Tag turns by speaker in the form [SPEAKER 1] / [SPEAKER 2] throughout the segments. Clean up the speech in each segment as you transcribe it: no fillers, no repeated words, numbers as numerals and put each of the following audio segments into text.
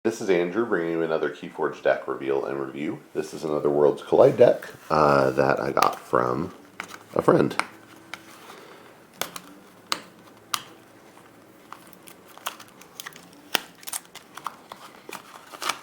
[SPEAKER 1] This is Andrew bringing you another Keyforge deck reveal and review. This is another Worlds Collide deck that I got from a friend.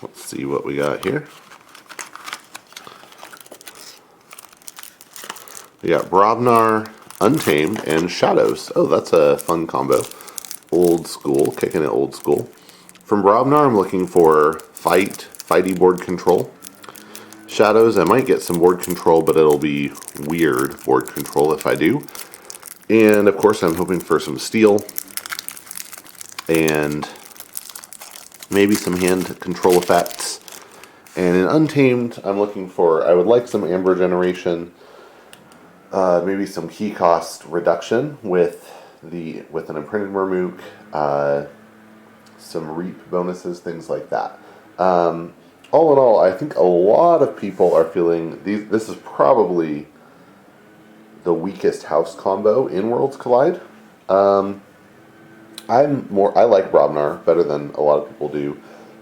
[SPEAKER 1] Let's see what we got here. We got Brobnar, Untamed, and Shadows. Oh, that's a fun combo. Old school, kicking it old school. From Brobnar, I'm looking for fighty board control. Shadows, I might get some board control, but it'll be weird board control if I do. And of course, I'm hoping for some steel and maybe some hand control effects. And in Untamed, I'm looking for, I would like some Aember generation, maybe some key cost reduction with an imprinted Mermook, some reap bonuses, things like that. All in all, I think a lot of people are feeling this is probably the weakest house combo in Worlds Collide. I like Brobnar better than a lot of people do.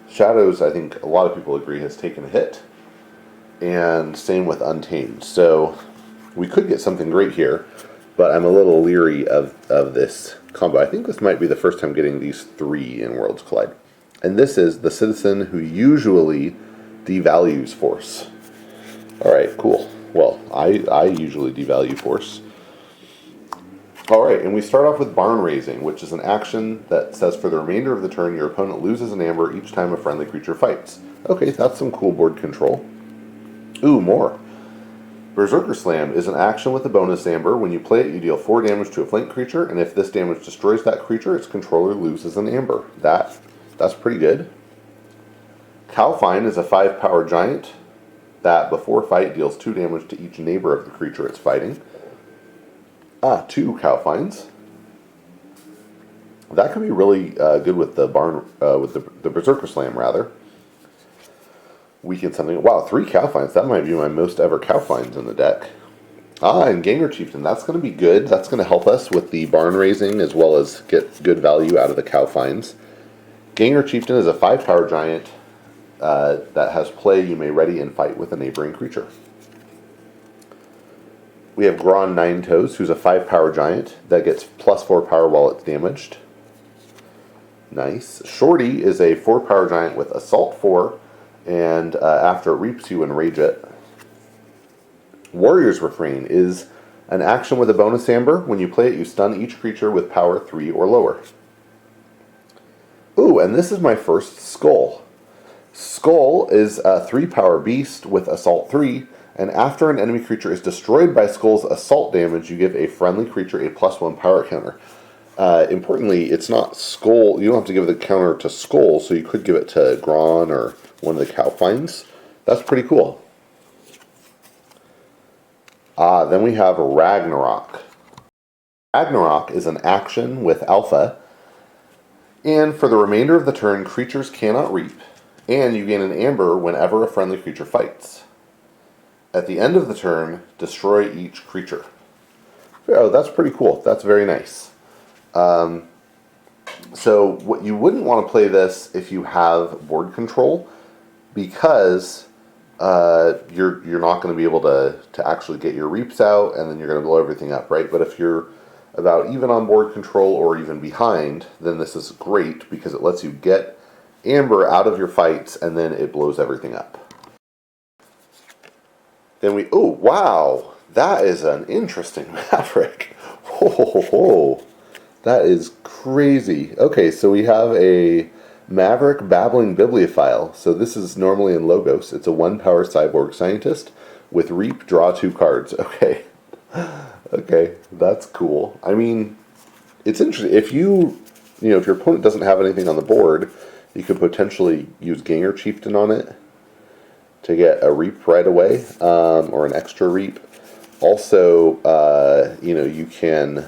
[SPEAKER 1] Shadows, I think a lot of people agree, has taken a hit, and same with Untamed. So we could get something great here, but I'm a little leery of this combo. I think this might be the first time getting these three in Worlds Collide. And this is the citizen who usually devalues force. Alright, cool. Well, I usually devalue force. Alright, and we start off with Barn Raising, which is an action that says for the remainder of the turn, your opponent loses an amber each time a friendly creature fights. Okay, that's some cool board control. Ooh, more. Berserker Slam is an action with a bonus amber. When you play it, you deal 4 damage to a flank creature, and if this damage destroys that creature, its controller loses an amber. That's pretty good. Cowfine is a 5-power giant that, before fight, deals 2 damage to each neighbor of the creature it's fighting. 2 Cowfines. That could be really good with the the Berserker Slam, rather. Weaken something. Wow, 3 Cowfines. That might be my most ever Cowfines in the deck. And Ganger Chieftain. That's going to be good. That's going to help us with the barn raising as well as get good value out of the Cowfines. Ganger Chieftain is a 5-power giant that has play. You may ready and fight with a neighboring creature. We have Gron Ninetoes, who's a 5-power giant that gets +4 power while it's damaged. Nice. Shorty is a 4-power giant with Assault 4. And after it reaps you, enrage it. Warrior's Refrain is an action with a bonus amber. When you play it, you stun each creature with power 3 or lower. Ooh, and this is my first Skull. Skull is a 3-power beast with Assault 3, and after an enemy creature is destroyed by Skull's assault damage, you give a friendly creature a +1 power counter. Importantly, it's not Skull. You don't have to give the counter to Skull, so you could give it to Gron or one of the Cowfines. That's pretty cool. Then we have Ragnarok. Ragnarok is an action with Alpha, and for the remainder of the turn, creatures cannot reap, and you gain an amber whenever a friendly creature fights. At the end of the turn, destroy each creature. Oh, that's pretty cool. That's very nice. So what you wouldn't want to play this if you have board control, because you're not going to be able to actually get your reaps out, and then you're going to blow everything up, right? But if you're about even on board control or even behind, then this is great because it lets you get amber out of your fights, and then it blows everything up. Then oh wow, that is an interesting Maverick. Oh, that is crazy. Okay, so we have a Maverick Babbling Bibliophile. So this is normally in Logos. It's a 1-power cyborg scientist with Reap, draw 2 cards. Okay. Okay, that's cool. I mean, it's interesting. If your opponent doesn't have anything on the board, you could potentially use Ganger Chieftain on it to get a Reap right away, or an extra Reap. Also, you can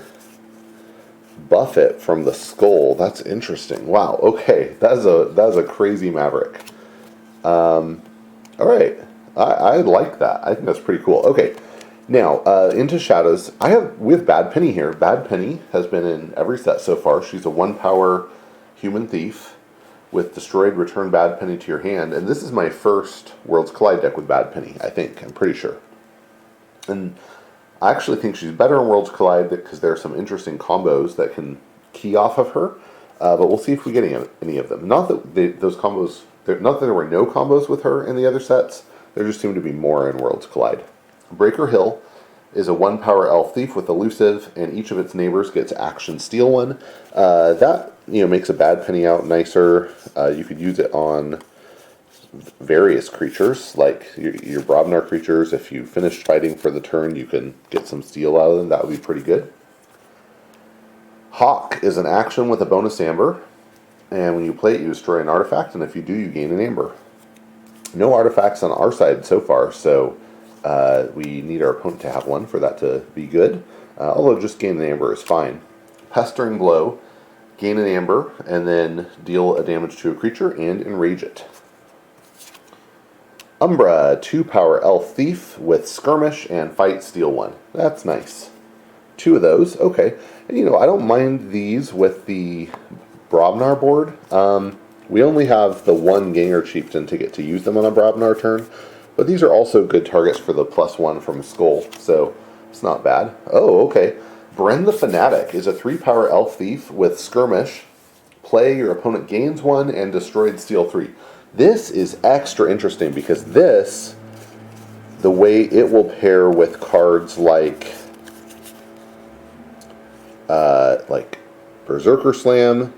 [SPEAKER 1] buff it from the Skull. That's interesting. Wow. Okay, that's a crazy Maverick. All right, I like that. I think that's pretty cool. Okay, now into Shadows. We have Bad Penny here. Bad Penny has been in every set so far. She's a 1-power human thief with destroyed, return Bad Penny to your hand. And this is my first Worlds Collide deck with Bad Penny, I think. I'm pretty sure. And I actually think she's better in Worlds Collide because there are some interesting combos that can key off of her. But we'll see if we get any of them. Not that those combos, not that there were no combos with her in the other sets. There just seem to be more in Worlds Collide. Breaker Hill is a 1-power elf thief with elusive, and each of its neighbors gets action steal 1. That makes a Bad Penny out nicer. You could use it on various creatures, like your Brobnar creatures. If you finish fighting for the turn, you can get some steal out of them. That would be pretty good. Hawk is an action with a bonus Aember, and when you play it, you destroy an artifact, and if you do, you gain an Aember. No artifacts on our side so far, so we need our opponent to have one for that to be good. Although just gain an Aember is fine. Pestering Blow, gain an Aember, and then deal a damage to a creature and enrage it. Umbra, 2-power elf thief with skirmish and fight steal 1. That's nice. 2 of those, okay. And I don't mind these with the Brobnar board. We only have the 1 Ganger Chieftain to get to use them on a Brobnar turn. But these are also good targets for the +1 from Skull, so it's not bad. Oh, okay. Bren the Fanatic is a 3-power elf thief with skirmish. Play, your opponent gains 1 and destroyed steal 3. This is extra interesting because this, the way it will pair with cards like Berserker Slam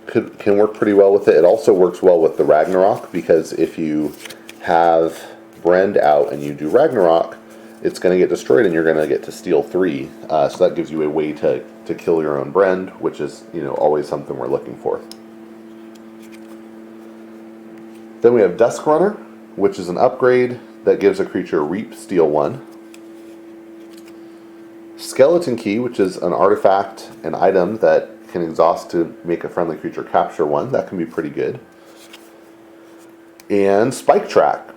[SPEAKER 1] can work pretty well with it. It also works well with the Ragnarok because if you have Brend out and you do Ragnarok, it's going to get destroyed and you're going to get to steal 3. So that gives you a way to kill your own Brend, which is always something we're looking for. Then we have Dusk Runner, which is an upgrade that gives a creature Reap steal 1. Skeleton Key, which is an artifact, an item that can exhaust to make a friendly creature capture 1. That can be pretty good. And Spike Trap,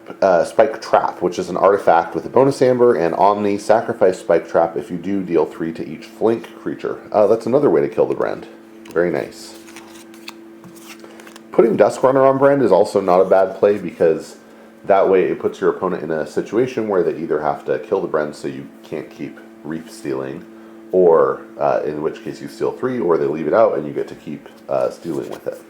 [SPEAKER 1] which is an artifact with a bonus Aember, and Omni, sacrifice Spike Trap if you do deal 3 to each flank creature. That's another way to kill the Brend. Very nice. Putting Dusk Runner on Brend is also not a bad play because that way it puts your opponent in a situation where they either have to kill the Brend so you can't keep Reap stealing, or in which case you steal 3, or they leave it out and you get to keep stealing with it.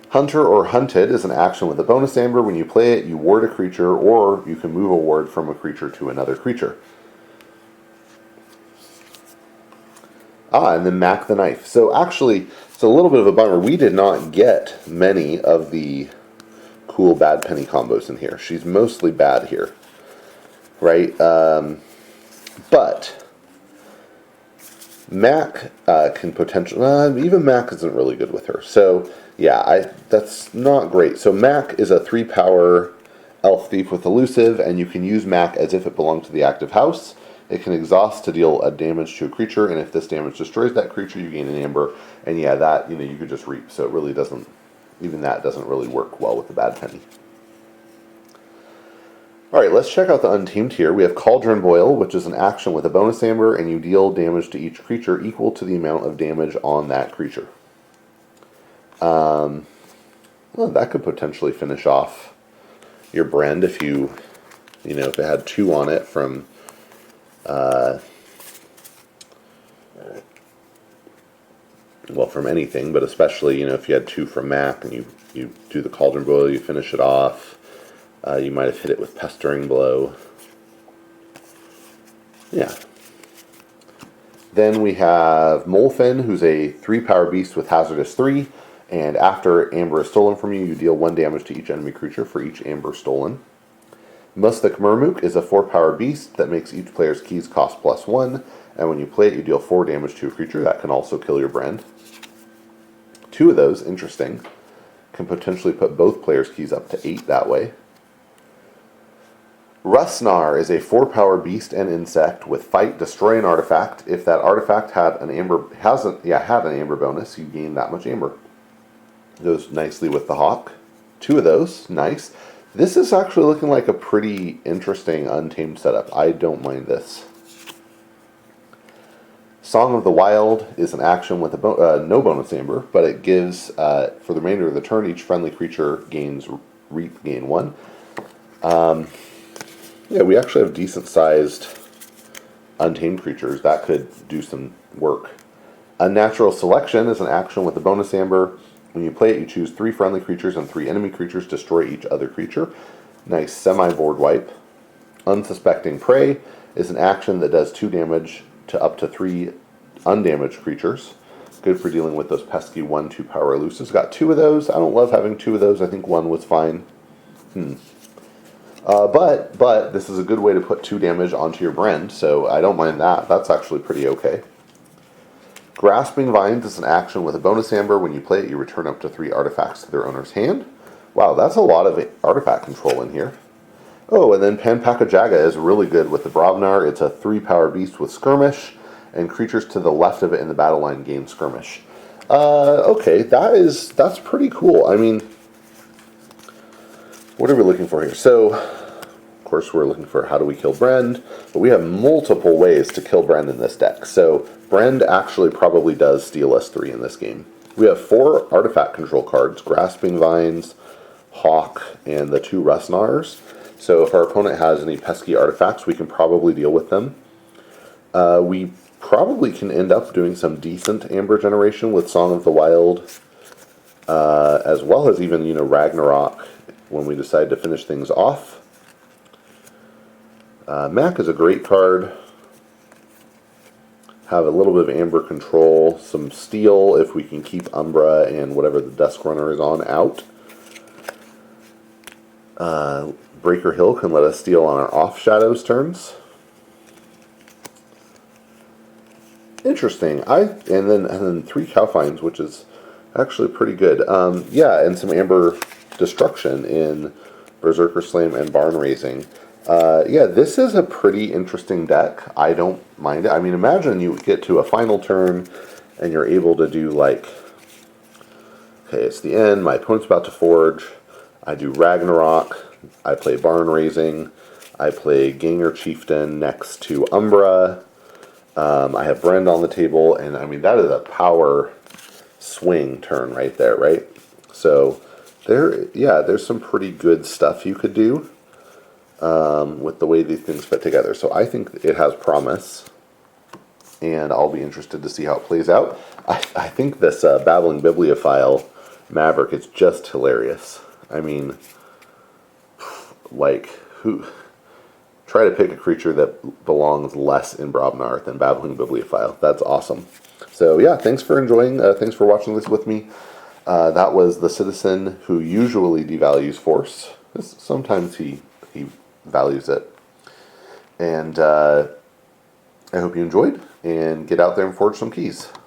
[SPEAKER 1] Hunter or Hunted is an action with a bonus Aember. When you play it, you ward a creature, or you can move a ward from a creature to another creature. And then Mac the Knife. So actually, it's a little bit of a bummer. We did not get many of the cool Bad Penny combos in here. She's mostly bad here, right? But Mac can potentially... even Mac isn't really good with her. So yeah, that's not great. So Mac is a 3-power elf thief with elusive, and you can use Mac as if it belonged to the active house. It can exhaust to deal a damage to a creature, and if this damage destroys that creature, you gain an Aember. And yeah, that you could just Reap. So it really doesn't, even that doesn't really work well with the Bad Penny. All right, let's check out the unteamed here. We have Cauldron Boil, which is an action with a bonus Aember, and you deal damage to each creature equal to the amount of damage on that creature. Well, that could potentially finish off your Brend if if it had 2 on it from, from anything, but especially, if you had 2 from Mac and you do the Cauldron Boil, you finish it off. You might have hit it with Pestering Blow. Yeah. Then we have Molfen, who's a 3-power beast with Hazardous 3. And after Aember is stolen from you, you deal 1 damage to each enemy creature for each Aember stolen. Mustik Murmuk is a 4-power beast that makes each player's keys cost +1. And when you play it, you deal 4 damage to a creature. That can also kill your Brend. 2 of those, interesting, can potentially put both players' keys up to 8 that way. Rustnar is a 4-power beast and insect with fight, destroy an artifact. If that artifact had an Aember bonus, you gain that much Aember. Goes nicely with the Hawk. 2 of those, nice. This is actually looking like a pretty interesting untamed setup. I don't mind this. Song of the Wild is an action with a no bonus Aember, but it gives, for the remainder of the turn, each friendly creature gain 1. Yeah, we actually have decent-sized untamed creatures. That could do some work. Unnatural Selection is an action with a bonus Aember. When you play it, you choose 3 friendly creatures and 3 enemy creatures, destroy each other creature. Nice semi-board wipe. Unsuspecting Prey is an action that does 2 damage to up to 3 undamaged creatures. Good for dealing with those pesky 1/2 power elusives. Got 2 of those. I don't love having 2 of those. I think 1 was fine. But this is a good way to put 2 damage onto your Brand, so I don't mind that. That's actually pretty okay. Grasping Vines is an action with a bonus Aember. When you play it, you return up to 3 artifacts to their owner's hand. Wow, that's a lot of artifact control in here. Oh, and then Panpakajaga is really good with the Brobnar. It's a 3-power beast with Skirmish, and creatures to the left of it in the battle line gain Skirmish. Okay, that's pretty cool. I mean, what are we looking for here? So, of course, we're looking for how do we kill Brand, but we have multiple ways to kill Brand in this deck. So, Brand actually probably does steal us 3 in this game. We have 4 artifact control cards, Grasping Vines, Hawk, and the 2 Rustnars. So if our opponent has any pesky artifacts, we can probably deal with them. We probably can end up doing some decent Amber generation with Song of the Wild, as well as even, Ragnarok when we decide to finish things off. Mac is a great card. Have a little bit of Amber control, some Steel if we can keep Umbra and whatever the Dusk Runner is on out. Breaker Hill can let us steal on our off Shadows turns. Interesting. And then 3 Cowfinds, which is actually pretty good. Yeah, and some Amber Destruction in Berserker Slam and Barn Raising. Yeah, this is a pretty interesting deck. I don't mind it. I mean, imagine you get to a final turn and you're able to do like, okay, it's the end, my opponent's about to forge, I do Ragnarok, I play Barn Raising, I play Ganger Chieftain next to Umbra, I have Brand on the table, and I mean, that is a power swing turn right there, right? So, there's some pretty good stuff you could do with the way these things fit together. So I think it has promise, and I'll be interested to see how it plays out. I think this Babbling Bibliophile Maverick is just hilarious. I mean, like, try to pick a creature that belongs less in Brobnar than Babbling Bibliophile. That's awesome. So yeah, thanks for enjoying, thanks for watching this with me. That was the Citizen who usually devalues Force. Sometimes he values it. And I hope you enjoyed, and get out there and forge some keys.